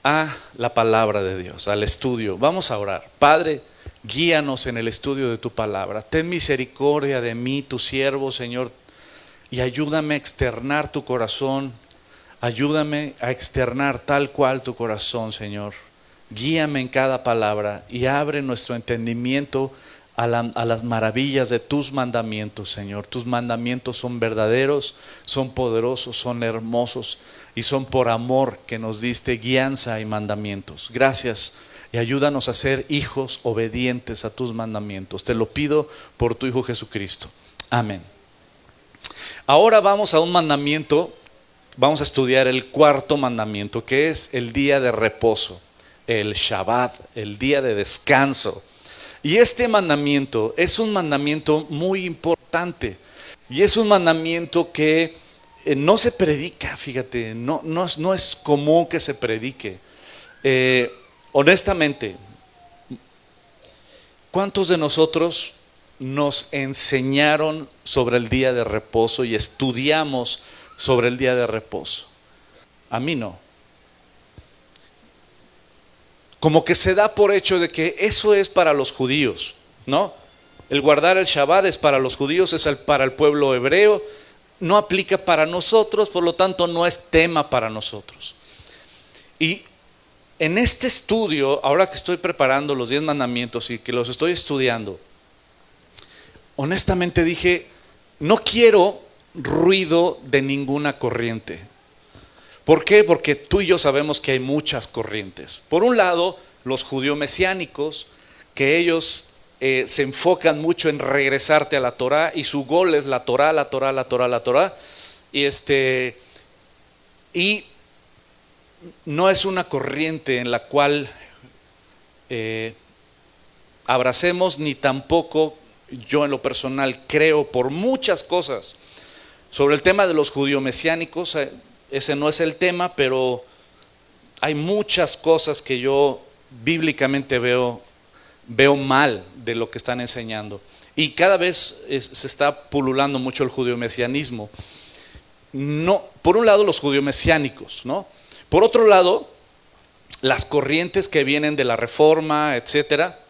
a la palabra de Dios, al estudio. Vamos a orar. Padre, guíanos en el estudio de tu palabra. Ten misericordia de mí, tu siervo, Señor, y ayúdame a externar tu corazón. Ayúdame a externar tal cual tu corazón, Señor. Guíame en cada palabra y abre nuestro entendimiento a las maravillas de tus mandamientos, Señor. Tus mandamientos son verdaderos, son poderosos, son hermosos y son por amor que nos diste guianza y mandamientos. Gracias y ayúdanos a ser hijos obedientes a tus mandamientos. Te lo pido por tu Hijo Jesucristo. Amén. Ahora vamos a un mandamiento, vamos a estudiar el cuarto mandamiento, que es el día de reposo, el Shabbat, el día de descanso. Y este mandamiento es un mandamiento muy importante y es un mandamiento que no se predica, fíjate, no es común que se predique. Honestamente, ¿cuántos de nosotros nos enseñaron sobre el día de reposo y estudiamos sobre el día de reposo? A mí no. Como que se da por hecho de que eso es para los judíos, ¿no? El guardar el Shabbat es para los judíos, es para el pueblo hebreo, no aplica para nosotros, por lo tanto no es tema para nosotros. Y en este estudio, ahora que estoy preparando los 10 mandamientos y que los estoy estudiando, honestamente dije, no quiero ruido de ninguna corriente. ¿Por qué? Porque tú y yo sabemos que hay muchas corrientes. Por un lado, los judío-mesiánicos, que ellos se enfocan mucho en regresarte a la Torá y su gol es la Torá, la Torá, la Torá, la Torá. Y no es una corriente en la cual abracemos, ni tampoco yo en lo personal creo por muchas cosas. Sobre el tema de los judío-mesiánicos, ese no es el tema, pero hay muchas cosas que yo bíblicamente veo mal de lo que están enseñando. Y cada vez se está pululando mucho el judío-mesianismo. No, por un lado los judío-mesiánicos, ¿no? Por otro lado, las corrientes que vienen de la Reforma, etcétera,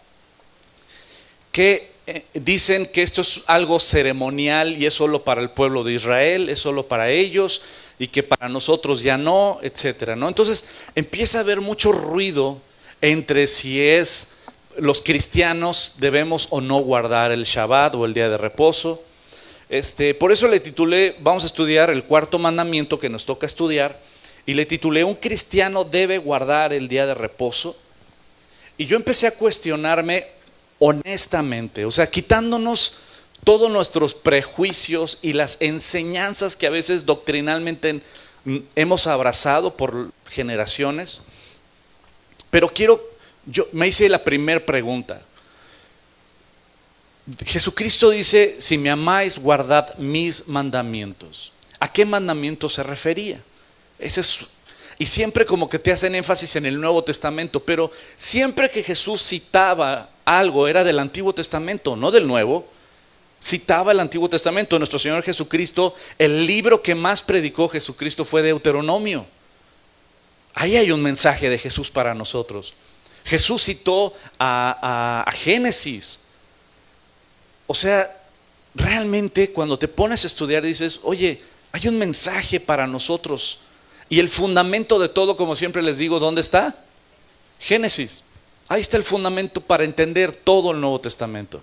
que dicen que esto es algo ceremonial y es solo para el pueblo de Israel, es solo para ellos, y que para nosotros ya no, etcétera, ¿no? Entonces empieza a haber mucho ruido entre si es los cristianos debemos o no guardar el Shabbat o el día de reposo. Por eso le titulé, vamos a estudiar el cuarto mandamiento que nos toca estudiar, y le titulé ¿un cristiano debe guardar el día de reposo? Y yo empecé a cuestionarme honestamente, o sea, quitándonos todos nuestros prejuicios y las enseñanzas que a veces doctrinalmente hemos abrazado por generaciones. Pero yo me hice la primera pregunta. Jesucristo dice, si me amáis, guardad mis mandamientos. ¿A qué mandamientos se refería? Y siempre como que te hacen énfasis en el Nuevo Testamento, pero siempre que Jesús citaba algo era del Antiguo Testamento, no del Nuevo. Citaba el Antiguo Testamento. Nuestro Señor Jesucristo, el libro que más predicó Jesucristo fue Deuteronomio. Ahí hay un mensaje de Jesús para nosotros. Jesús citó a Génesis. O sea, realmente cuando te pones a estudiar dices, oye, hay un mensaje para nosotros. Y el fundamento de todo, como siempre les digo, ¿dónde está? Génesis. Ahí está el fundamento para entender todo el Nuevo Testamento.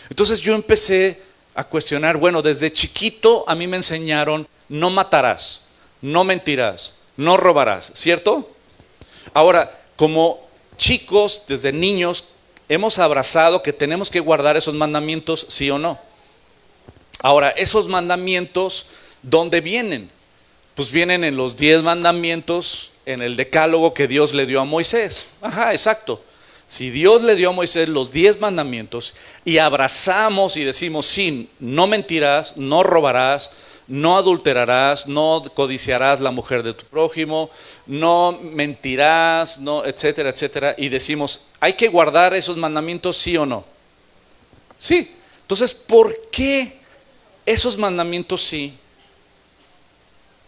Entonces yo empecé a cuestionar, bueno, desde chiquito a mí me enseñaron, no matarás, no mentirás, no robarás, ¿cierto? Ahora, como chicos, desde niños, hemos abrazado que tenemos que guardar esos mandamientos, ¿sí o no? Ahora, esos mandamientos, ¿dónde vienen? Pues vienen en los 10 mandamientos, en el decálogo que Dios le dio a Moisés. Ajá, exacto. Si Dios le dio a Moisés los 10 mandamientos y abrazamos y decimos, sí, no mentirás, no robarás, no adulterarás, no codiciarás la mujer de tu prójimo, no mentirás, no, etcétera, etcétera, y decimos, ¿hay que guardar esos mandamientos, sí o no? Sí. Entonces, ¿por qué esos mandamientos sí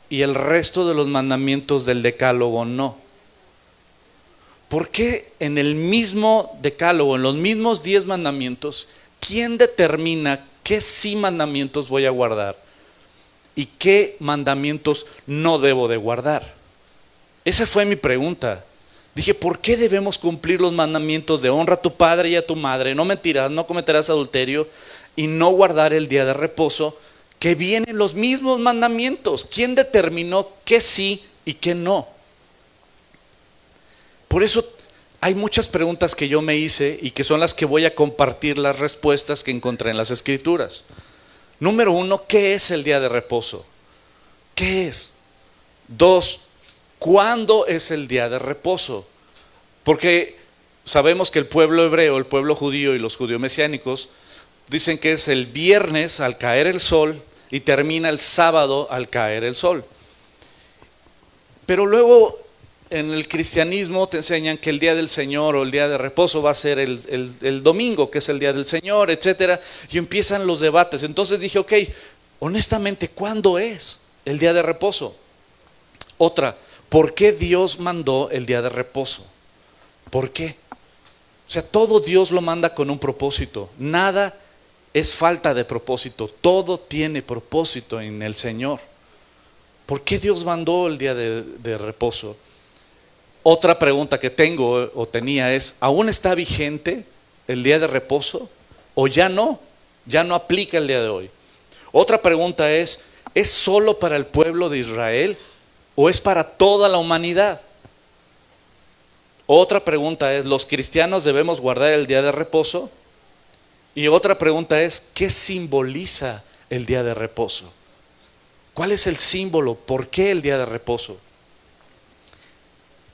y el resto de los mandamientos del decálogo no? ¿por qué en el mismo decálogo, en los mismos 10 mandamientos, quién determina qué sí mandamientos voy a guardar y qué mandamientos no debo de guardar? Esa fue mi pregunta. Dije, ¿por qué debemos cumplir los mandamientos de honra a tu padre y a tu madre, no mentirás, no cometerás adulterio y no guardar el día de reposo? Que vienen los mismos mandamientos. ¿Quién determinó qué sí y qué no? Por eso hay muchas preguntas que yo me hice y que son las que voy a compartir las respuestas que encontré en las Escrituras. Número 1, ¿qué es el día de reposo? ¿Qué es? 2, ¿cuándo es el día de reposo? Porque sabemos que el pueblo hebreo, el pueblo judío y los judíos mesiánicos dicen que es el viernes al caer el sol y termina el sábado al caer el sol. Pero luego en el cristianismo te enseñan que el día del Señor o el día de reposo va a ser el domingo, que es el día del Señor, etcétera, y empiezan los debates. Entonces dije, ok, honestamente, ¿cuándo es el día de reposo? Otra, ¿por qué Dios mandó el día de reposo? ¿Por qué? O sea, todo Dios lo manda con un propósito. Nada es falta de propósito. Todo tiene propósito en el Señor. ¿Por qué Dios mandó el día de reposo? Otra pregunta que tengo o tenía es, ¿aún está vigente el día de reposo? ¿O ya no? Ya no aplica el día de hoy. Otra pregunta ¿es solo para el pueblo de Israel o es para toda la humanidad? Otra pregunta es, ¿los cristianos debemos guardar el día de reposo? Y otra pregunta es, ¿qué simboliza el día de reposo? ¿Cuál es el símbolo? ¿Por qué el día de reposo?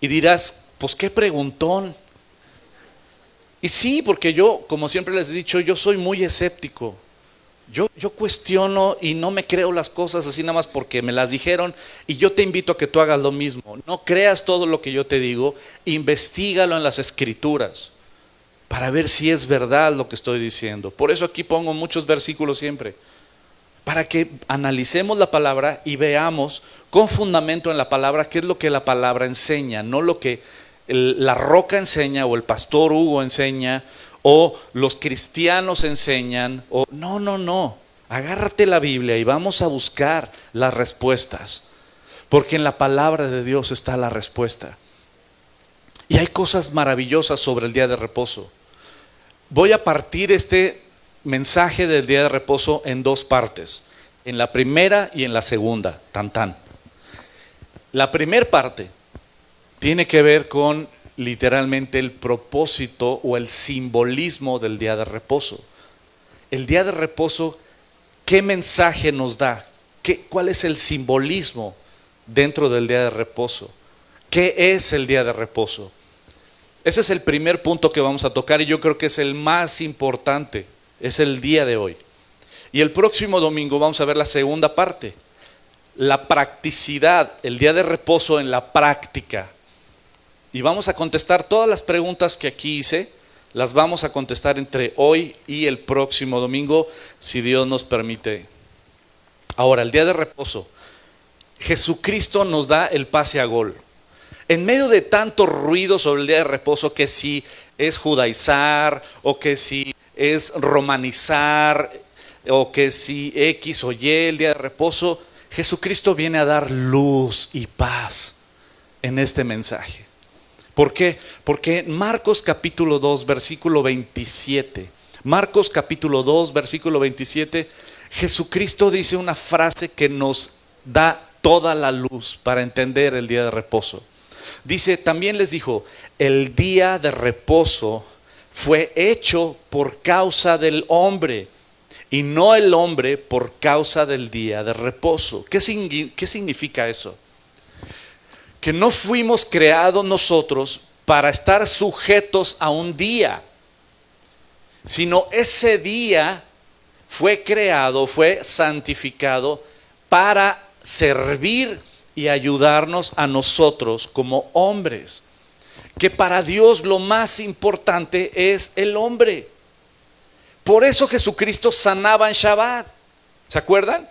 Y dirás, pues qué preguntón. Y sí, porque yo, como siempre les he dicho, yo soy muy escéptico. Yo cuestiono y no me creo las cosas así nada más porque me las dijeron, y yo te invito a que tú hagas lo mismo. No creas todo lo que yo te digo, investígalo en las Escrituras para ver si es verdad lo que estoy diciendo. Por eso aquí pongo muchos versículos siempre, para que analicemos la palabra y veamos con fundamento en la palabra qué es lo que la palabra enseña, no lo que la Roca enseña o el pastor Hugo enseña o los cristianos enseñan. No, agárrate la Biblia y vamos a buscar las respuestas, porque en la palabra de Dios está la respuesta. Y hay cosas maravillosas sobre el día de reposo. Voy a partir este mensaje del día de reposo en dos partes, en la primera y en la segunda, tan. La primera parte tiene que ver con literalmente el propósito o el simbolismo del día de reposo. El día de reposo, ¿qué mensaje nos da? ¿Cuál es el simbolismo dentro del día de reposo? ¿Qué es el día de reposo? Ese es el primer punto que vamos a tocar y yo creo que es el más importante. Es el día de hoy. Y el próximo domingo vamos a ver la segunda parte, la practicidad, el día de reposo en la práctica. Y vamos a contestar todas las preguntas que aquí hice, las vamos a contestar entre hoy y el próximo domingo, si Dios nos permite. Ahora, el día de reposo, Jesucristo nos da el pase a gol. En medio de tanto ruido sobre el día de reposo, que si es judaizar o que si es romanizar o que si X o Y el día de reposo, Jesucristo viene a dar luz y paz en este mensaje. ¿Por qué? Porque en Marcos capítulo 2 versículo 27, Marcos capítulo 2 versículo 27, Jesucristo dice una frase que nos da toda la luz para entender el día de reposo. Dice, también les dijo, el día de reposo fue hecho por causa del hombre y no el hombre por causa del día de reposo. ¿Qué significa eso? Que no fuimos creados nosotros para estar sujetos a un día, sino ese día fue creado, fue santificado para servir y ayudarnos a nosotros como hombres. Que para Dios lo más importante es el hombre. Por eso Jesucristo sanaba en Shabbat. ¿Se acuerdan?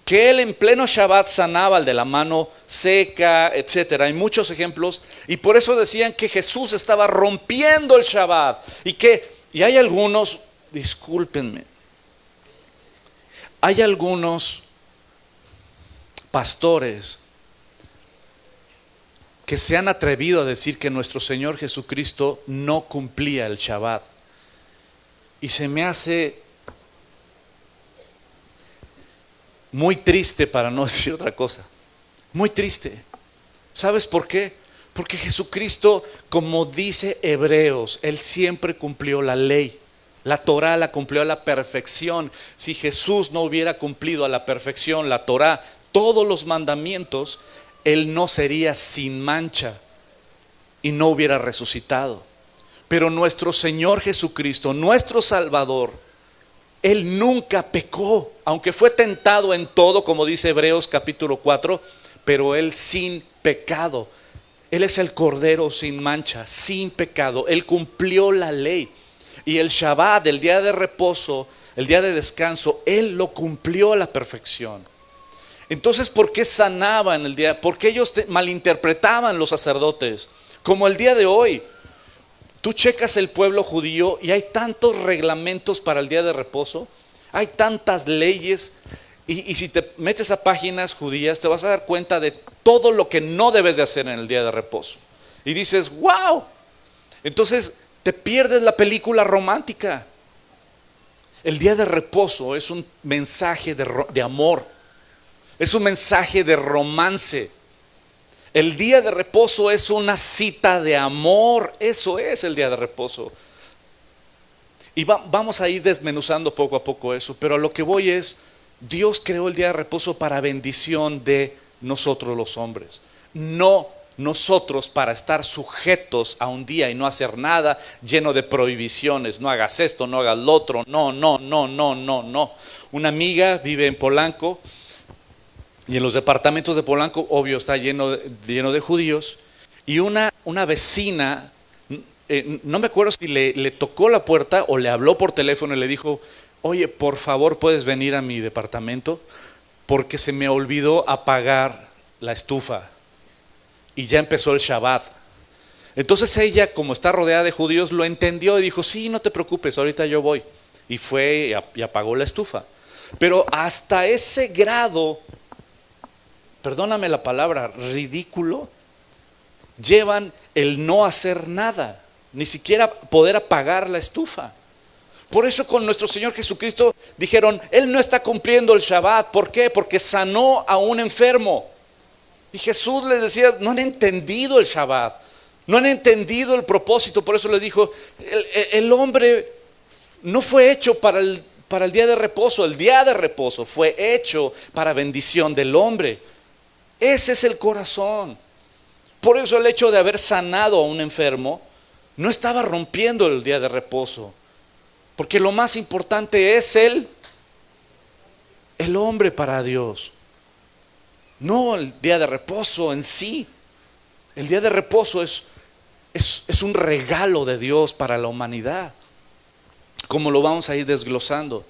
que él en pleno Shabbat sanaba al de la mano seca, etcétera. Hay muchos ejemplos y por eso decían que Jesús estaba rompiendo el Shabbat y hay algunos, discúlpenme, hay algunos pastores que se han atrevido a decir que nuestro Señor Jesucristo no cumplía el Shabbat. Y se me hace muy triste, para no decir otra cosa, muy triste. ¿Sabes por qué? Porque Jesucristo, como dice Hebreos, Él siempre cumplió la ley. La Torá la cumplió a la perfección. Si Jesús no hubiera cumplido a la perfección la Torá, todos los mandamientos, Él no sería sin mancha y no hubiera resucitado. Pero nuestro Señor Jesucristo, nuestro Salvador, Él nunca pecó, aunque fue tentado en todo, como dice Hebreos capítulo 4, pero Él sin pecado. Él es el Cordero sin mancha, sin pecado. Él cumplió la ley. Y el Shabbat, el día de reposo, el día de descanso, Él lo cumplió a la perfección. Entonces, ¿por qué sanaba en el día? ¿Por qué ellos malinterpretaban los sacerdotes? Como el día de hoy. Tú checas el pueblo judío y hay tantos reglamentos para el día de reposo, hay tantas leyes, y si te metes a páginas judías te vas a dar cuenta de todo lo que no debes de hacer en el día de reposo. Y dices, wow, entonces te pierdes la película romántica. El día de reposo es un mensaje de amor, es un mensaje de romance. El día de reposo es una cita de amor, eso es el día de reposo. Y vamos a ir desmenuzando poco a poco eso, pero a lo que voy es, Dios creó el día de reposo para bendición de nosotros los hombres, no nosotros para estar sujetos a un día y no hacer nada lleno de prohibiciones. No hagas esto, no hagas lo otro, no. Una amiga vive en Polanco y en los departamentos de Polanco, obvio, está lleno de judíos, y una vecina, no me acuerdo si le tocó la puerta o le habló por teléfono y le dijo, oye, por favor, ¿puedes venir a mi departamento? Porque se me olvidó apagar la estufa y ya empezó el Shabbat. Entonces ella, como está rodeada de judíos, lo entendió y dijo, sí, no te preocupes, ahorita yo voy. Y fue y apagó la estufa. Pero hasta ese grado, perdóname la palabra, ridículo, llevan el no hacer nada, ni siquiera poder apagar la estufa. Por eso con nuestro Señor Jesucristo dijeron, Él no está cumpliendo el Shabbat. ¿Por qué? Porque sanó a un enfermo. Y Jesús les decía, no han entendido el Shabbat, no han entendido el propósito. Por eso les dijo, el hombre no fue hecho para el día de reposo. El día de reposo fue hecho para bendición del hombre. Ese es el corazón. Por eso el hecho de haber sanado a un enfermo no estaba rompiendo el día de reposo, porque lo más importante es el hombre para Dios, no el día de reposo en sí. El día de reposo es un regalo de Dios para la humanidad, como lo vamos a ir desglosando.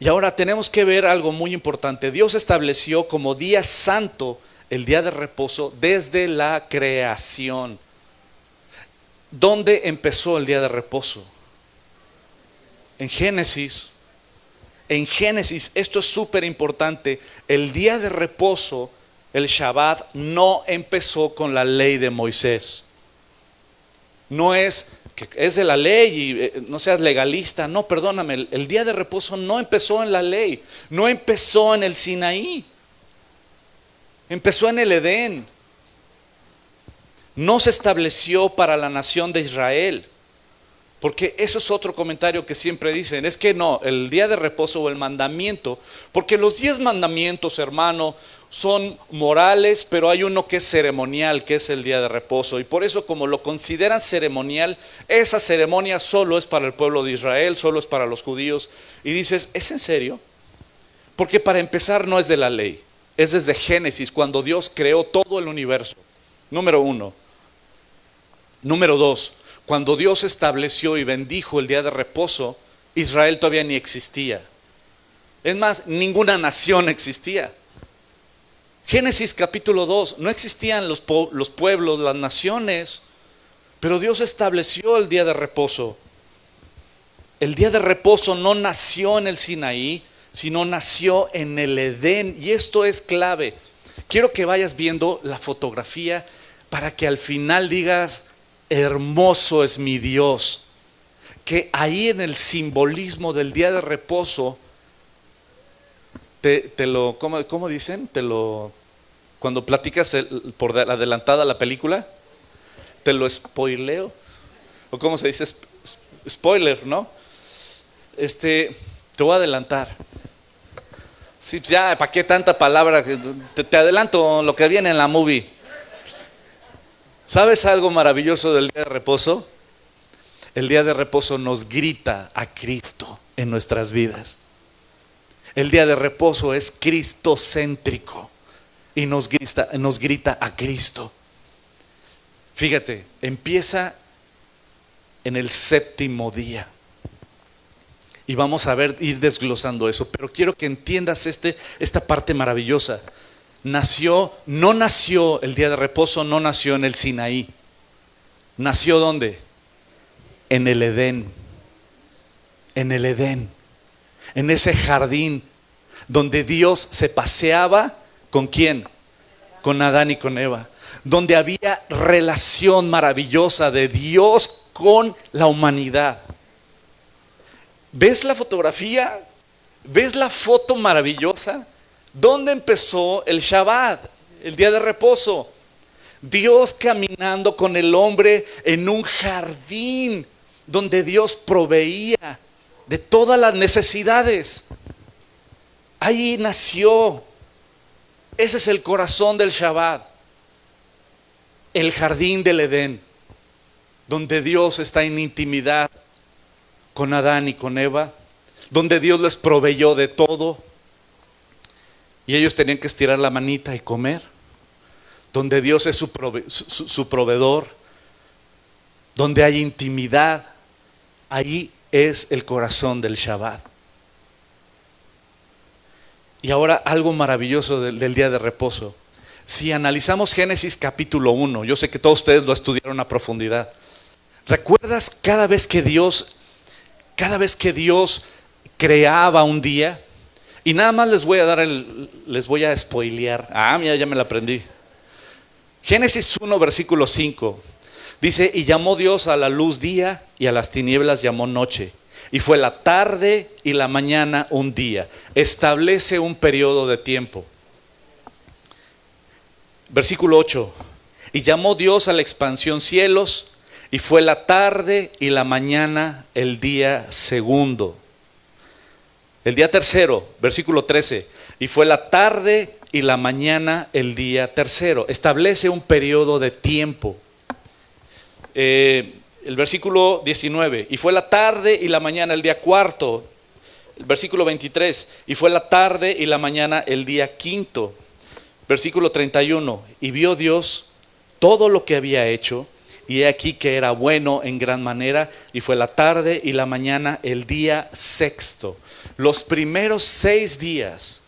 Y ahora tenemos que ver algo muy importante. Dios estableció como día santo el día de reposo desde la creación. ¿Dónde empezó el día de reposo? En Génesis. En Génesis, esto es súper importante. El día de reposo, el Shabbat, no empezó con la ley de Moisés. No es que es de la ley y no seas legalista. No, perdóname, el día de reposo no empezó en la ley, no empezó en el Sinaí, empezó en el Edén. No se estableció para la nación de Israel, porque eso es otro comentario que siempre dicen, es que no, el día de reposo o el mandamiento, porque los 10 mandamientos, hermano, son morales, pero hay uno que es ceremonial, que es el día de reposo. Y por eso, como lo consideran ceremonial, esa ceremonia solo es para el pueblo de Israel, solo es para los judíos. Y dices, ¿es en serio? Porque para empezar no es de la ley, es desde Génesis, cuando Dios creó todo el universo. Número 1. Número 2, cuando Dios estableció y bendijo el día de reposo, Israel todavía ni existía. Es más, ninguna nación existía. Génesis capítulo 2, no existían los pueblos, las naciones, pero Dios estableció el día de reposo. El día de reposo no nació en el Sinaí, sino nació en el Edén, y esto es clave. Quiero que vayas viendo la fotografía para que al final digas, hermoso es mi Dios. Que ahí en el simbolismo del día de reposo, ¿cómo dicen? Cuando platicas por adelantada la película, te lo spoileo, o cómo se dice, spoiler, ¿no? Te voy a adelantar. Sí, ya, ¿para qué tanta palabra? Te adelanto lo que viene en la movie. ¿Sabes algo maravilloso del día de reposo? El día de reposo nos grita a Cristo en nuestras vidas. El día de reposo es cristocéntrico y nos grita a Cristo. Fíjate, empieza en el séptimo día. Y vamos a ir desglosando eso, pero quiero que entiendas esta parte maravillosa. No nació el día de reposo, no nació en el Sinaí. ¿Nació dónde? En el Edén. En el Edén. En ese jardín donde Dios se paseaba, ¿con quién? Con Adán y con Eva. Donde había relación maravillosa de Dios con la humanidad. ¿Ves la fotografía? ¿Ves la foto maravillosa? ¿Dónde empezó el Shabbat, el día de reposo? Dios caminando con el hombre en un jardín donde Dios proveía de todas las necesidades. Ahí nació. Ese es el corazón del Shabbat. El jardín del Edén, donde Dios está en intimidad con Adán y con Eva, donde Dios les proveyó de todo y ellos tenían que estirar la manita y comer, donde Dios es su proveedor, donde hay intimidad. Ahí es el corazón del Shabbat. Y ahora algo maravilloso del día de reposo. Si analizamos Génesis capítulo 1, yo sé que todos ustedes lo estudiaron a profundidad. ¿Recuerdas cada vez que Dios creaba un día? Y nada más les voy a spoilear. Mira, ya me la aprendí. Génesis 1, versículo 5. Dice, y llamó Dios a la luz día y a las tinieblas llamó noche. Y fue la tarde y la mañana un día. Establece un periodo de tiempo. Versículo 8. Y llamó Dios a la expansión cielos. Y fue la tarde y la mañana el día segundo. El día tercero, versículo 13. Y fue la tarde y la mañana el día tercero. Establece un periodo de tiempo. El versículo 19. Y fue la tarde y la mañana el día cuarto. El versículo 23. Y fue la tarde y la mañana el día quinto. Versículo 31. Y vio Dios todo lo que había hecho. Y he aquí que era bueno en gran manera, y fue la tarde y la mañana el día sexto. Los primeros 6 días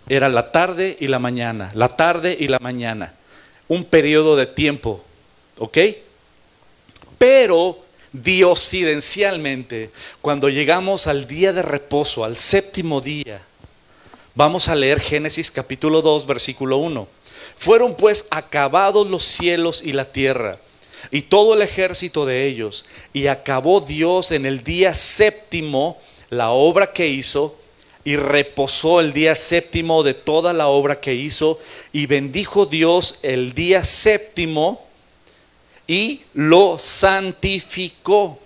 era la tarde y la mañana, la tarde y la mañana. Un periodo de tiempo, ¿ok? Pero diosidencialmente, cuando llegamos al día de reposo, al séptimo día, vamos a leer Génesis capítulo 2, versículo 1. Fueron pues acabados los cielos y la tierra, y todo el ejército de ellos, y acabó Dios en el día séptimo la obra que hizo, y reposó el día séptimo de toda la obra que hizo, y bendijo Dios el día séptimo y lo santificó,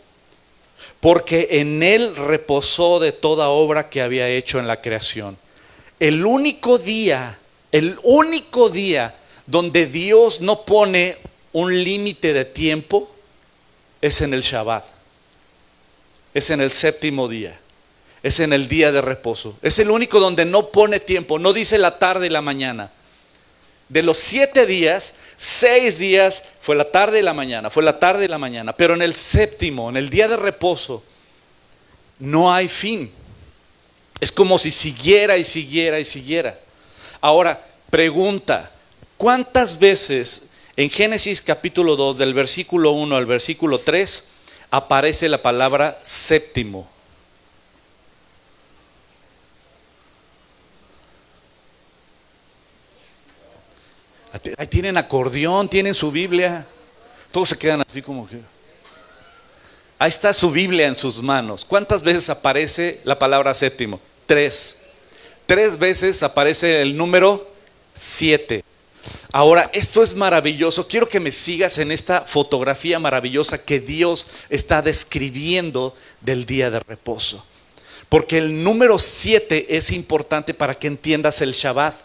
porque en él reposó de toda obra que había hecho en la creación. El único día donde Dios no pone un límite de tiempo es en el Shabbat, es en el séptimo día, es en el día de reposo. Es el único donde no pone tiempo, no dice la tarde y la mañana. De los 7 días, 6 días fue la tarde y la mañana, fue la tarde y la mañana. Pero en el séptimo, en el día de reposo, no hay fin. Es como si siguiera y siguiera y siguiera. Ahora, pregunta, ¿cuántas veces en Génesis capítulo 2, del versículo 1 al versículo 3, aparece la palabra séptimo? Ahí tienen acordeón, tienen su Biblia. Todos se quedan así como que... Ahí está su Biblia en sus manos. ¿Cuántas veces aparece la palabra séptimo? 3. 3 veces aparece el número 7. Ahora, esto es maravilloso. Quiero que me sigas en esta fotografía maravillosa que Dios está describiendo del día de reposo. Porque el número 7 es importante para que entiendas el Shabbat.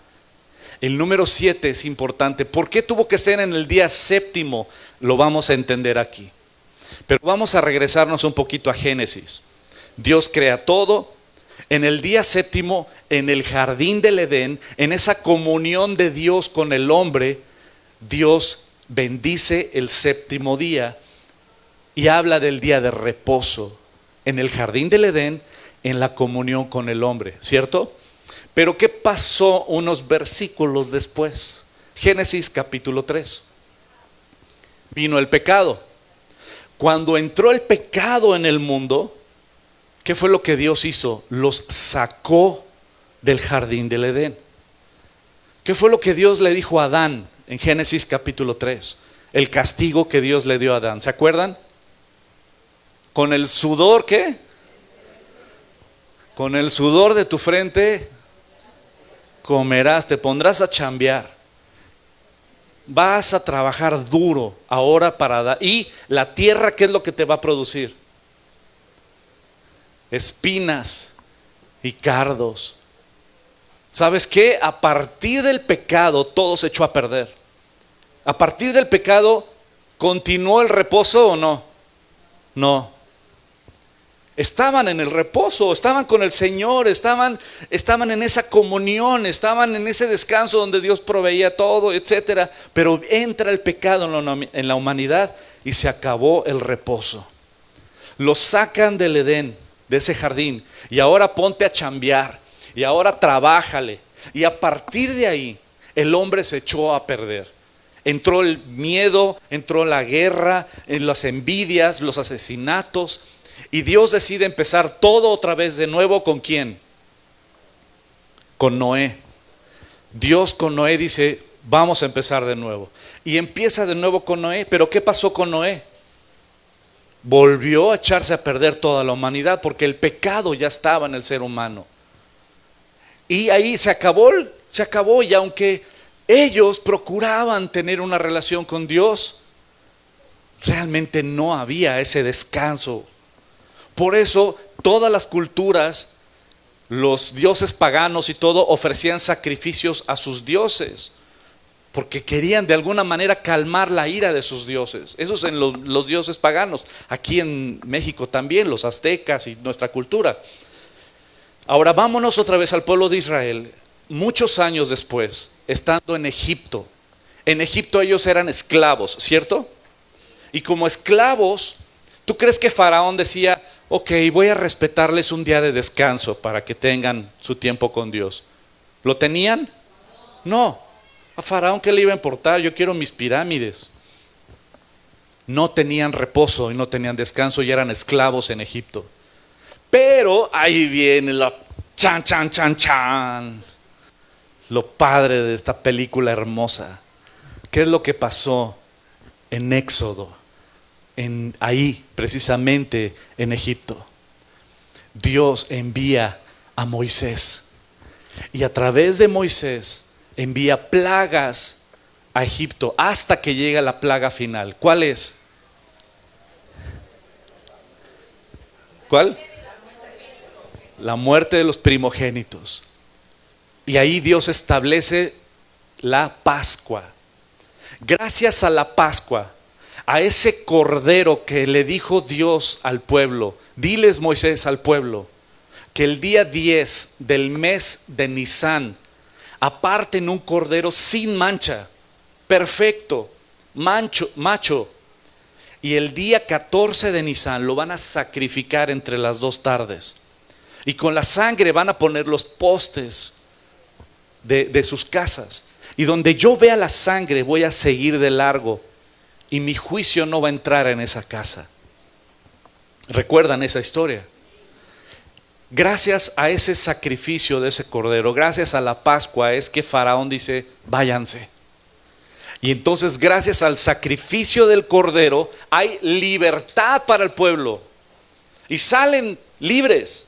El número 7 es importante. ¿Por qué tuvo que ser en el día séptimo? Lo vamos a entender aquí. Pero vamos a regresarnos un poquito a Génesis. Dios crea todo. En el día séptimo, en el jardín del Edén, en esa comunión de Dios con el hombre, Dios bendice el séptimo día y habla del día de reposo. En el jardín del Edén, en la comunión con el hombre, ¿cierto? Pero ¿qué pasó unos versículos después? Génesis capítulo 3. Vino el pecado. Cuando entró el pecado en el mundo, ¿qué fue lo que Dios hizo? Los sacó del jardín del Edén. ¿Qué fue lo que Dios le dijo a Adán en Génesis capítulo 3? El castigo que Dios le dio a Adán. ¿Se acuerdan? Con el sudor, ¿qué? Con el sudor de tu frente comerás, te pondrás a chambear. Vas a trabajar duro ahora para dar. Y la tierra, ¿qué es lo que te va a producir? Espinas y cardos. ¿Sabes qué? A partir del pecado todo se echó a perder. A partir del pecado, ¿continuó el reposo o no? No. Estaban en el reposo, estaban con el Señor, estaban en esa comunión, estaban en ese descanso donde Dios proveía todo, etcétera. Pero entra el pecado en la humanidad y se acabó el reposo. Los sacan del Edén, de ese jardín, y ahora ponte a chambear, y ahora trabájale. Y a partir de ahí, el hombre se echó a perder. Entró el miedo, entró la guerra, las envidias, los asesinatos. Y Dios decide empezar todo otra vez de nuevo. ¿Con quién? Con Noé. Dios con Noé dice, vamos a empezar de nuevo. Y empieza de nuevo con Noé. Pero ¿qué pasó con Noé? Volvió a echarse a perder toda la humanidad porque el pecado ya estaba en el ser humano. Y ahí se acabó. Y aunque ellos procuraban tener una relación con Dios, realmente no había ese descanso. Por eso todas las culturas, los dioses paganos y todo, ofrecían sacrificios a sus dioses, porque querían de alguna manera calmar la ira de sus dioses. Eso es en los dioses paganos. Aquí en México también, los aztecas y nuestra cultura. Ahora vámonos otra vez al pueblo de Israel. Muchos años después, estando en Egipto. En Egipto ellos eran esclavos, ¿cierto? Y como esclavos, ¿tú crees que Faraón decía, ok, voy a respetarles un día de descanso para que tengan su tiempo con Dios? ¿Lo tenían? No. A Faraón, ¿qué le iba a importar? Yo quiero mis pirámides. No tenían reposo y no tenían descanso y eran esclavos en Egipto. Pero ahí viene lo padre de esta película hermosa. ¿Qué es lo que pasó en Éxodo? Ahí, precisamente en Egipto. Dios envía a Moisés. Y a través de Moisés envía plagas a Egipto hasta que llega la plaga final. ¿Cuál es? ¿Cuál? La muerte de los primogénitos. Y ahí Dios establece la Pascua. Gracias a la Pascua, a ese cordero que le dijo Dios al pueblo, diles Moisés al pueblo, que el día 10 del mes de Nisán aparten un cordero sin mancha, perfecto, macho, y el día 14 de Nisán lo van a sacrificar entre las 2 tardes. Y con la sangre van a poner los postes de sus casas. Y donde yo vea la sangre voy a seguir de largo. Y mi juicio no va a entrar en esa casa. ¿Recuerdan esa historia? Gracias a ese sacrificio de ese cordero, gracias a la Pascua, es que Faraón dice, váyanse. Y entonces gracias al sacrificio del cordero hay libertad para el pueblo. Y salen libres.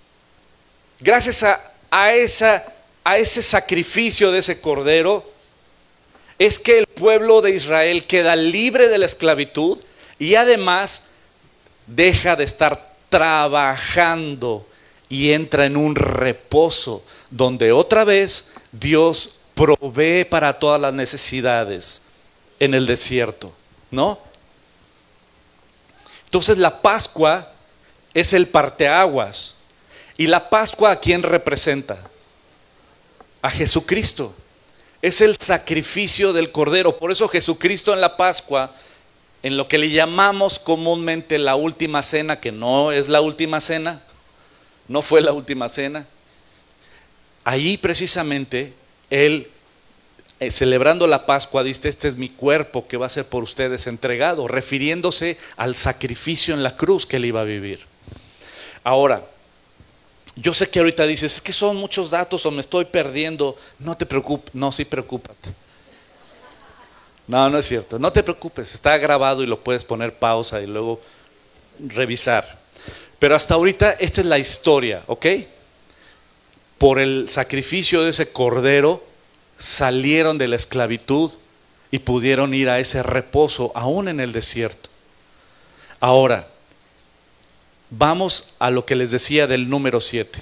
Gracias a ese sacrificio de ese cordero, es que el pueblo de Israel queda libre de la esclavitud y además deja de estar trabajando y entra en un reposo donde otra vez Dios provee para todas las necesidades en el desierto, ¿no? Entonces la Pascua es el parteaguas. ¿Y la Pascua a quién representa? A Jesucristo. Es el sacrificio del Cordero. Por eso Jesucristo en la Pascua, en lo que le llamamos comúnmente la última cena, que no es la última cena, no fue la última cena. Ahí precisamente Él, celebrando la Pascua, dice, este es mi cuerpo que va a ser por ustedes entregado, refiriéndose al sacrificio en la cruz que Él iba a vivir. Ahora, yo sé que ahorita dices, es que son muchos datos o me estoy perdiendo. No te preocupes, no, sí preocúpate. No, no es cierto, no te preocupes, está grabado y lo puedes poner pausa y luego revisar. Pero hasta ahorita esta es la historia, ¿ok? Por el sacrificio de ese cordero salieron de la esclavitud y pudieron ir a ese reposo aún en el desierto. Ahora, vamos a lo que les decía del número 7.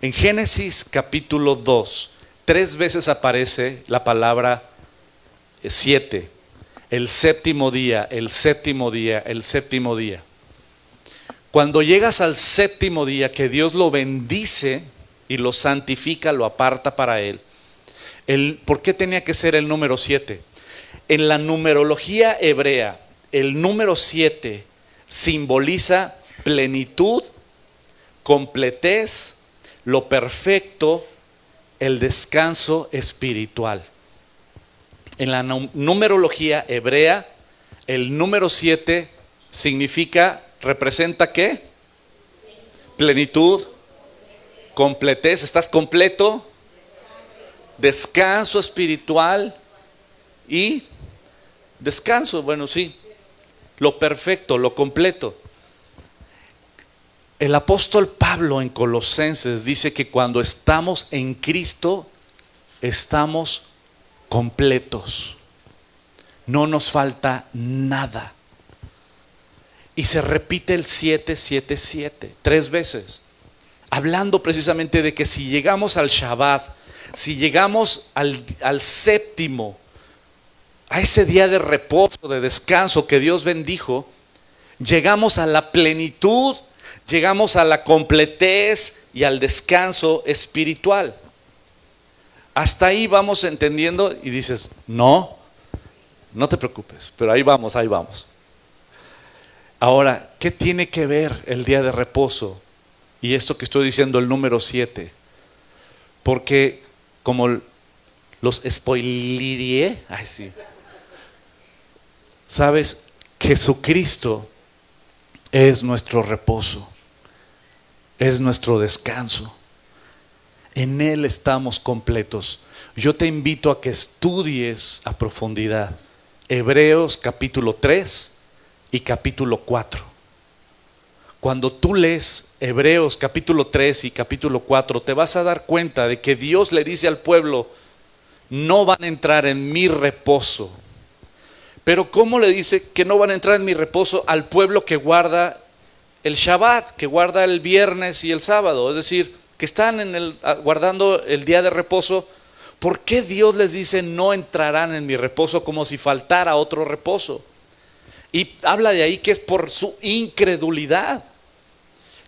En Génesis capítulo 2, 3 veces aparece la palabra 7. El séptimo día, el séptimo día, el séptimo día. Cuando llegas al séptimo día, que Dios lo bendice y lo santifica, lo aparta para Él. ¿Por qué tenía que ser el número 7? En la numerología hebrea, el número 7 simboliza plenitud, completez, lo perfecto, el descanso espiritual. En la numerología hebrea, el número 7 significa, ¿representa qué? Plenitud, completez, ¿estás completo? Descanso espiritual y descanso, bueno, sí, lo perfecto, lo completo. El apóstol Pablo en Colosenses dice que cuando estamos en Cristo, estamos completos. No nos falta nada. Y se repite el 7, 7, 7, 3 veces. Hablando precisamente de que si llegamos al Shabbat, si llegamos al séptimo, a ese día de reposo, de descanso que Dios bendijo, llegamos a la plenitud, llegamos a la completez y al descanso espiritual. Hasta ahí vamos entendiendo y dices, no te preocupes, pero ahí vamos, ahí vamos. Ahora, ¿qué tiene que ver el día de reposo y esto que estoy diciendo, el número 7? Porque como los spoileé, ay sí, sabes, Jesucristo es nuestro reposo, es nuestro descanso. En Él estamos completos. Yo te invito a que estudies a profundidad Hebreos capítulo 3 y capítulo 4. Cuando tú lees Hebreos capítulo 3 y capítulo 4, te vas a dar cuenta de que Dios le dice al pueblo, no van a entrar en mi reposo. Pero ¿cómo le dice que no van a entrar en mi reposo al pueblo que guarda el Shabbat, que guarda el viernes y el sábado? Es decir, que están guardando el día de reposo. ¿Por qué Dios les dice no entrarán en mi reposo como si faltara otro reposo? Y habla de ahí que es por su incredulidad.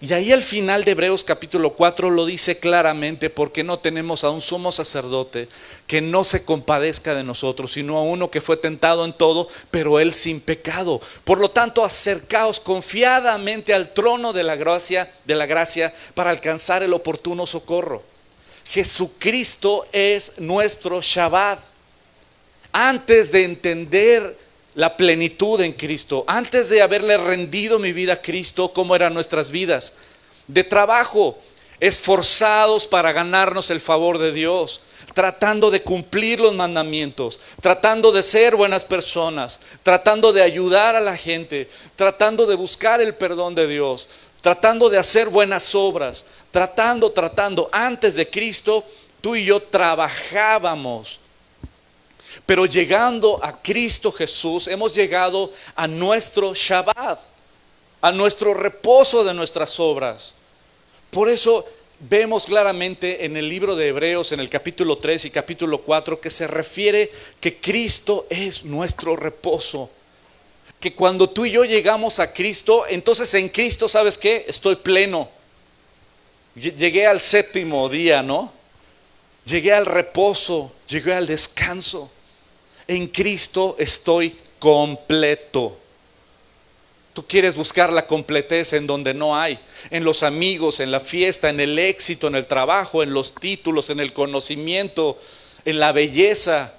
Y ahí al final de Hebreos capítulo 4 lo dice claramente, porque no tenemos a un sumo sacerdote que no se compadezca de nosotros, sino a uno que fue tentado en todo, pero él sin pecado. Por lo tanto, acercaos confiadamente al trono de la gracia para alcanzar el oportuno socorro. Jesucristo es nuestro Shabbat. Antes de entender la plenitud en Cristo, antes de haberle rendido mi vida a Cristo, ¿cómo eran nuestras vidas? De trabajo, esforzados para ganarnos el favor de Dios, tratando de cumplir los mandamientos, tratando de ser buenas personas, tratando de ayudar a la gente, tratando de buscar el perdón de Dios, tratando de hacer buenas obras, tratando. Antes de Cristo, tú y yo trabajábamos. Pero llegando a Cristo Jesús, hemos llegado a nuestro Shabbat, a nuestro reposo de nuestras obras. Por eso vemos claramente en el libro de Hebreos, en el capítulo 3 y capítulo 4, que se refiere que Cristo es nuestro reposo. Que cuando tú y yo llegamos a Cristo, entonces en Cristo, ¿sabes qué? Estoy pleno. Llegué al séptimo día, ¿no? Llegué al reposo, llegué al descanso. En Cristo estoy completo. Tú quieres buscar la completez en donde no hay, en los amigos, en la fiesta, en el éxito, en el trabajo, en los títulos, en el conocimiento, en la belleza.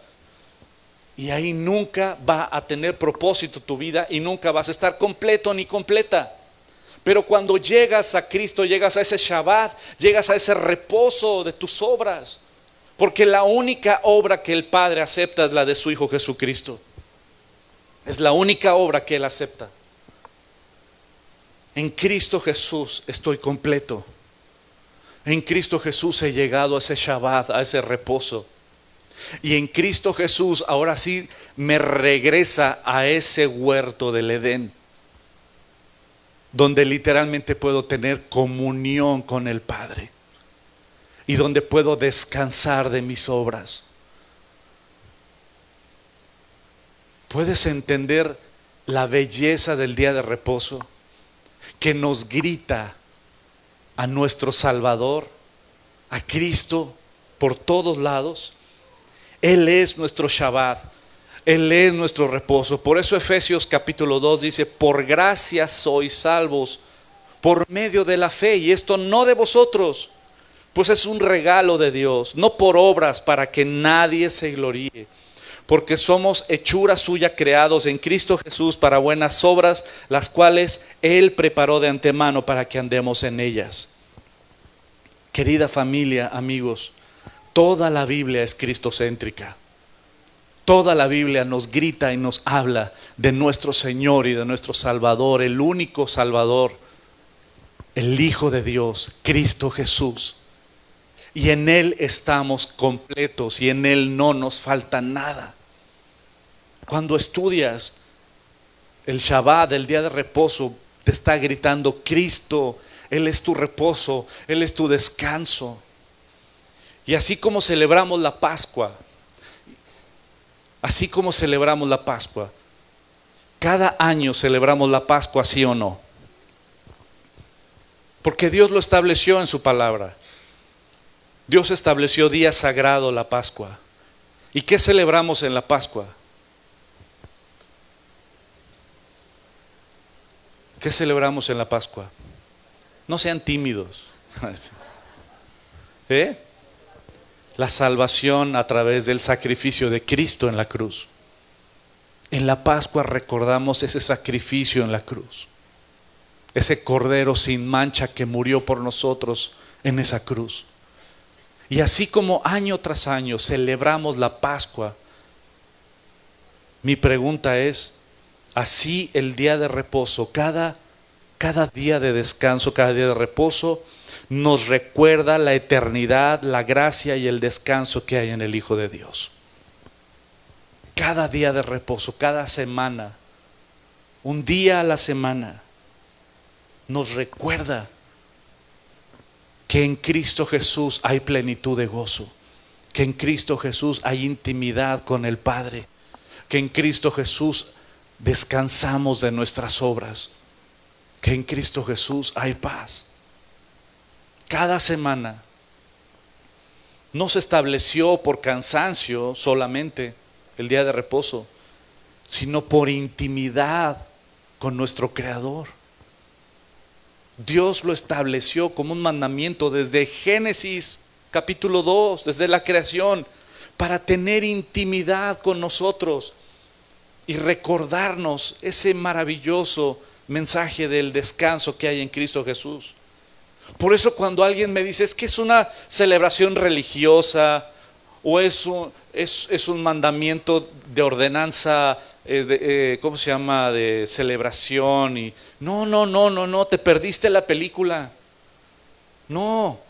Y ahí nunca va a tener propósito tu vida y nunca vas a estar completo ni completa. Pero cuando llegas a Cristo, llegas a ese Shabbat, llegas a ese reposo de tus obras. Porque la única obra que el Padre acepta es la de su Hijo Jesucristo. Es la única obra que Él acepta. En Cristo Jesús estoy completo. En Cristo Jesús he llegado a ese Shabbat, a ese reposo. Y en Cristo Jesús ahora sí me regresa a ese huerto del Edén, donde literalmente puedo tener comunión con el Padre. Y donde puedo descansar de mis obras. ¿Puedes entender la belleza del día de reposo? Que nos grita a nuestro Salvador, a Cristo, por todos lados. Él es nuestro Shabbat, Él es nuestro reposo. Por eso Efesios capítulo 2 dice: por gracia sois salvos por medio de la fe, y esto no de vosotros, pues es un regalo de Dios, no por obras, para que nadie se gloríe. Porque somos hechura suya, creados en Cristo Jesús para buenas obras, las cuales Él preparó de antemano para que andemos en ellas. Querida familia, amigos, toda la Biblia es cristocéntrica. Toda la Biblia nos grita y nos habla de nuestro Señor y de nuestro Salvador, el único Salvador, el Hijo de Dios, Cristo Jesús. Y en Él estamos completos y en Él no nos falta nada. Cuando estudias el Shabbat, el día de reposo, te está gritando Cristo, Él es tu reposo, Él es tu descanso. Y así como celebramos la Pascua, cada año celebramos la Pascua, ¿sí o no? Porque Dios lo estableció en su palabra. Dios estableció día sagrado, la Pascua. ¿Y qué celebramos en la Pascua? ¿Qué celebramos en la Pascua? No sean tímidos. La salvación a través del sacrificio de Cristo en la cruz. En la Pascua recordamos ese sacrificio en la cruz. Ese cordero sin mancha que murió por nosotros en esa cruz. Y así como año tras año celebramos la Pascua, mi pregunta es, así el día de reposo, cada día de descanso, cada día de reposo, nos recuerda la eternidad, la gracia y el descanso que hay en el Hijo de Dios. Cada día de reposo, cada semana, un día a la semana, nos recuerda que en Cristo Jesús hay plenitud de gozo, que en Cristo Jesús hay intimidad con el Padre, que en Cristo Jesús descansamos de nuestras obras, que en Cristo Jesús hay paz. cada semana. No se estableció por cansancio solamente el día de reposo, sino por intimidad con nuestro Creador. Dios lo estableció como un mandamiento desde Génesis capítulo 2, desde la creación, para tener intimidad con nosotros y recordarnos ese maravilloso mensaje del descanso que hay en Cristo Jesús. Por eso cuando alguien me dice, es que es una celebración religiosa o es un mandamiento de ordenanza, ¿cómo se llama? De celebración. Y no, te perdiste la película. No.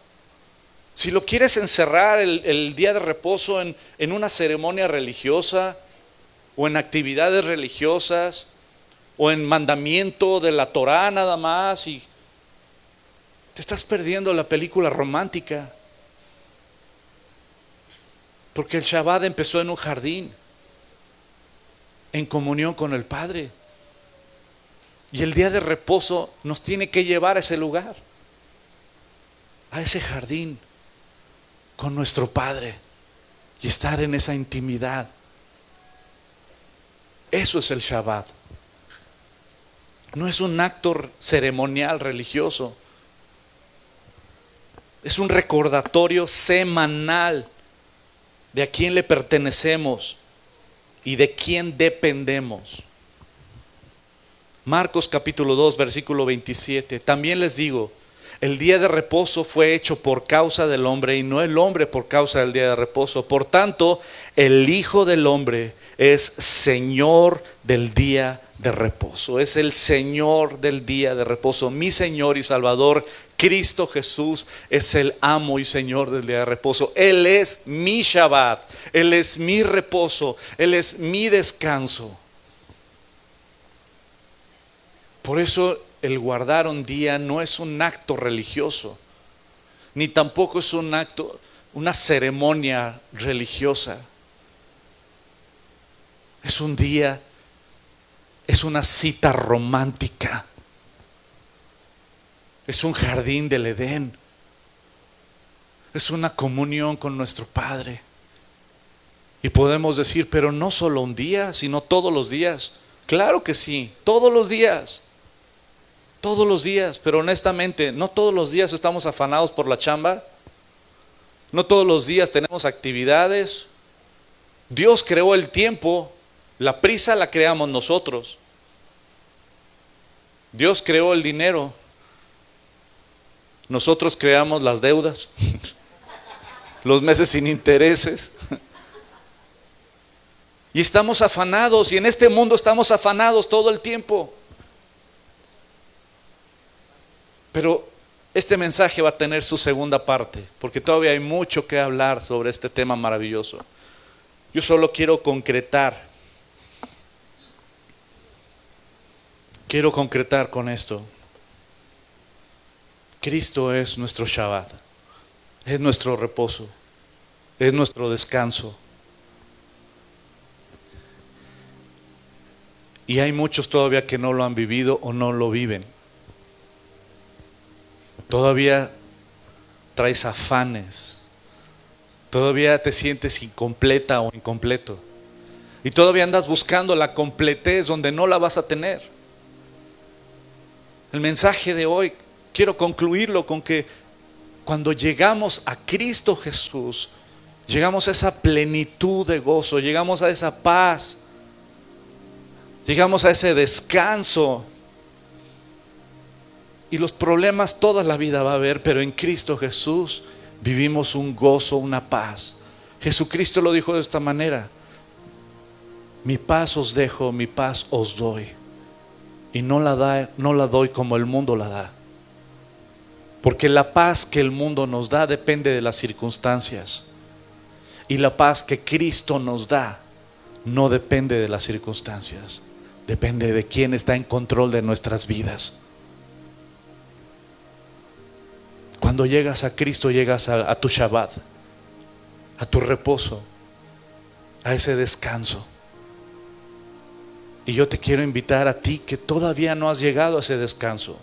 Si lo quieres encerrar el día de reposo en una ceremonia religiosa o en actividades religiosas o en mandamiento de la Torá nada más, y te estás perdiendo la película romántica. Porque el Shabbat empezó en un jardín, en comunión con el Padre. Y el día de reposo nos tiene que llevar a ese lugar, a ese jardín con nuestro Padre y estar en esa intimidad. Eso es el Shabbat. No es un acto ceremonial religioso. Es un recordatorio semanal de a quién le pertenecemos y de quién dependemos. Marcos capítulo 2, versículo 27. También les digo, el día de reposo fue hecho por causa del hombre y no el hombre por causa del día de reposo. Por tanto, el Hijo del Hombre es Señor del día de reposo. Es el Señor del día de reposo. Mi Señor y Salvador, Cristo Jesús, es el amo y Señor del día de reposo. Él es mi Shabbat, Él es mi reposo, Él es mi descanso. Por eso el guardar un día no es un acto religioso, ni tampoco es un acto, una ceremonia religiosa. Es un día, es una cita romántica. Es un jardín del Edén. Es una comunión con nuestro Padre. Y podemos decir, pero no solo un día, sino todos los días. Claro que sí, todos los días. Todos los días, pero honestamente, no todos los días estamos afanados por la chamba. No todos los días tenemos actividades. Dios creó el tiempo, la prisa la creamos nosotros. Dios creó el dinero. Nosotros creamos las deudas, los meses sin intereses. Y estamos afanados, y en este mundo estamos afanados todo el tiempo. Pero este mensaje va a tener su segunda parte, porque todavía hay mucho que hablar sobre este tema maravilloso. Yo solo quiero concretar con esto. Cristo es nuestro Shabbat, es nuestro reposo, es nuestro descanso. Y hay muchos todavía que no lo han vivido o no lo viven. Todavía traes afanes, todavía te sientes incompleta o incompleto, y todavía andas buscando la completez donde no la vas a tener. El mensaje de hoy quiero concluirlo con que cuando llegamos a Cristo Jesús, llegamos a esa plenitud de gozo, llegamos a esa paz, llegamos a ese descanso. Y los problemas toda la vida va a haber, pero en Cristo Jesús vivimos un gozo, una paz. Jesucristo lo dijo de esta manera: mi paz os dejo, mi paz os doy. Y no la doy como el mundo la da. Porque la paz que el mundo nos da depende de las circunstancias. Y la paz que Cristo nos da no depende de las circunstancias. Depende de quién está en control de nuestras vidas. Cuando llegas a Cristo, llegas a tu Shabbat, a tu reposo, a ese descanso. Y yo te quiero invitar a ti que todavía no has llegado a ese descanso,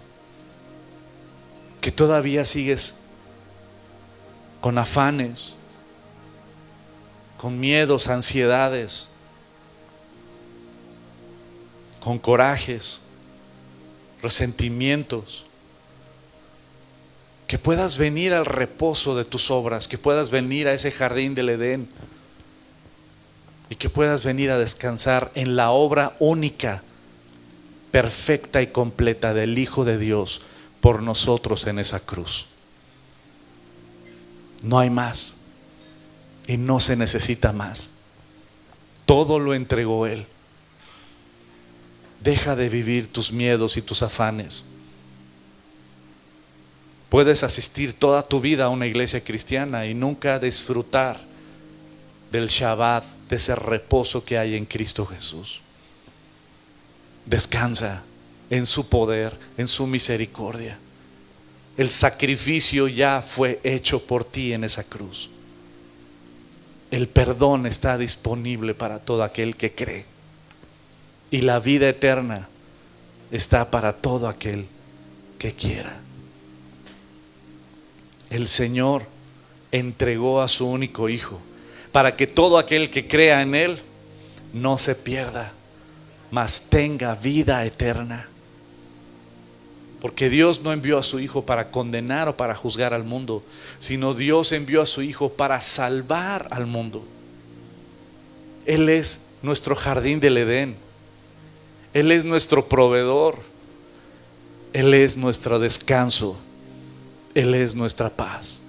que todavía sigues con afanes, con miedos, ansiedades, con corajes, resentimientos, que puedas venir al reposo de tus obras, que puedas venir a ese jardín del Edén y que puedas venir a descansar en la obra única, perfecta y completa del Hijo de Dios por nosotros en esa cruz. No hay más y no se necesita más. Todo lo entregó Él. Deja de vivir tus miedos y tus afanes. Puedes asistir toda tu vida a una iglesia cristiana y nunca disfrutar del Shabbat, de ese reposo que hay en Cristo Jesús. Descansa en su poder, en su misericordia. El sacrificio ya fue hecho por ti en esa cruz. El perdón está disponible para todo aquel que cree. Y la vida eterna está para todo aquel que quiera. El Señor entregó a su único Hijo para que todo aquel que crea en Él no se pierda, mas tenga vida eterna. Porque Dios no envió a su Hijo para condenar o para juzgar al mundo, sino Dios envió a su Hijo para salvar al mundo. Él es nuestro jardín del Edén. Él es nuestro proveedor. Él es nuestro descanso. Él es nuestra paz.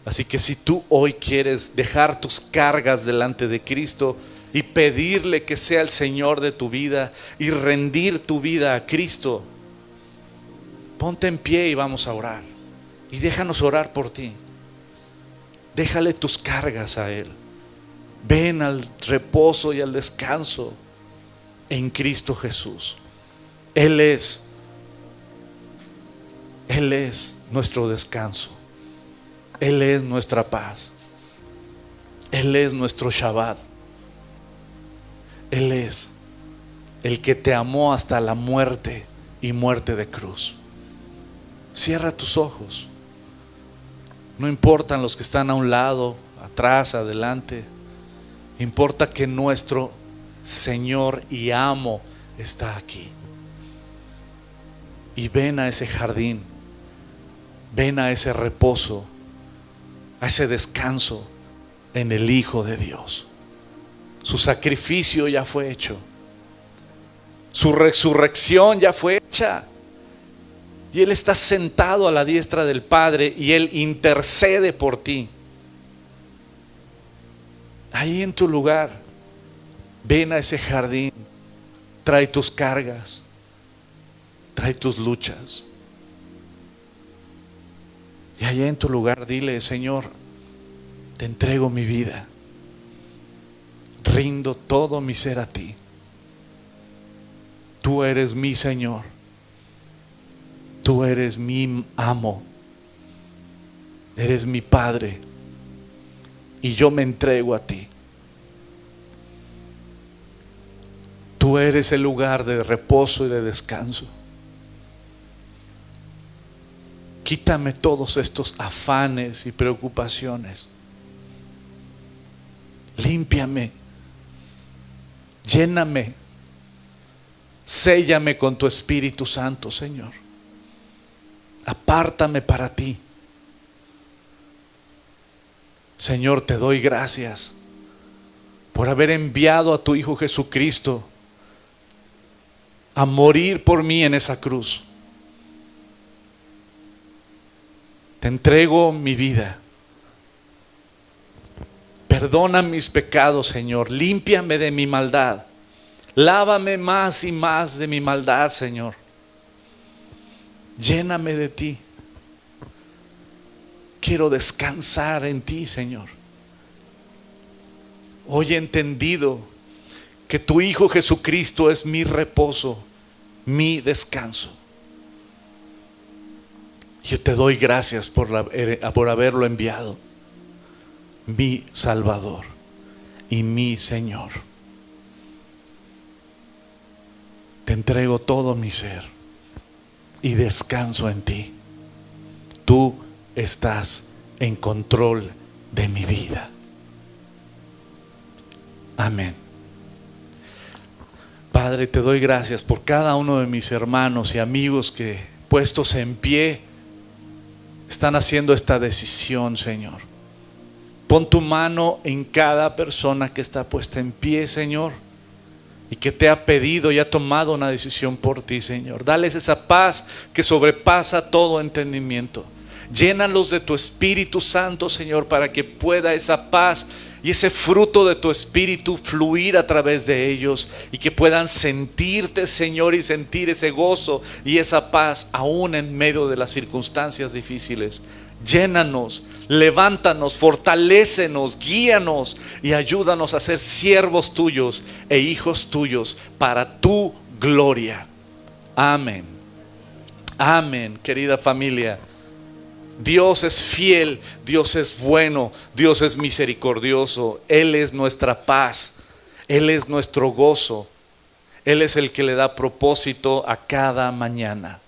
Así que si tú hoy quieres dejar tus cargas delante de Cristo y pedirle que sea el Señor de tu vida y rendir tu vida a Cristo, ponte en pie y vamos a orar. Y déjanos orar por ti. Déjale tus cargas a Él. Ven al reposo y al descanso en Cristo Jesús. Él es nuestro descanso. Él es nuestra paz. Él es nuestro Shabbat. Él es el que te amó hasta la muerte y muerte de cruz. Cierra tus ojos. No importan los que están a un lado, atrás, adelante. Importa que nuestro Señor y amo está aquí. Y ven a ese jardín. Ven a ese reposo, a ese descanso en el Hijo de Dios. Su sacrificio ya fue hecho. Su resurrección ya fue hecha. Y Él está sentado a la diestra del Padre y Él intercede por ti. Ahí en tu lugar, ven a ese jardín. Trae tus cargas. Trae tus luchas. Y allá en tu lugar dile: Señor, te entrego mi vida. Rindo todo mi ser a ti. Tú eres mi Señor. Tú eres mi amo. Eres mi Padre. Y yo me entrego a ti. Tú eres el lugar de reposo y de descanso. Quítame todos estos afanes y preocupaciones. Límpiame. Lléname. Séllame con tu Espíritu Santo, Señor. Apártame para ti. Señor, te doy gracias por haber enviado a tu Hijo Jesucristo a morir por mí en esa cruz. Te entrego mi vida. Perdona mis pecados, Señor. Límpiame de mi maldad. Lávame más y más de mi maldad, Señor. Lléname de ti. Quiero descansar en ti, Señor. Hoy he entendido que tu Hijo Jesucristo es mi reposo, mi descanso. Yo te doy gracias por haberlo enviado, mi Salvador y mi Señor. Te entrego todo mi ser y descanso en ti. Tú estás en control de mi vida. Amén. Padre, te doy gracias por cada uno de mis hermanos y amigos que, puestos en pie, están haciendo esta decisión, Señor. Pon tu mano en cada persona que está puesta en pie, Señor, y que te ha pedido y ha tomado una decisión por ti, Señor. Dales esa paz que sobrepasa todo entendimiento. Llénalos de tu Espíritu Santo, Señor, para que pueda esa paz y ese fruto de tu Espíritu fluir a través de ellos, y que puedan sentirte, Señor, y sentir ese gozo y esa paz aún en medio de las circunstancias difíciles. Llénanos, levántanos, fortalécenos, guíanos y ayúdanos a ser siervos tuyos e hijos tuyos para tu gloria. Amén. Amén, querida familia. Dios es fiel, Dios es bueno, Dios es misericordioso. Él es nuestra paz, Él es nuestro gozo, Él es el que le da propósito a cada mañana.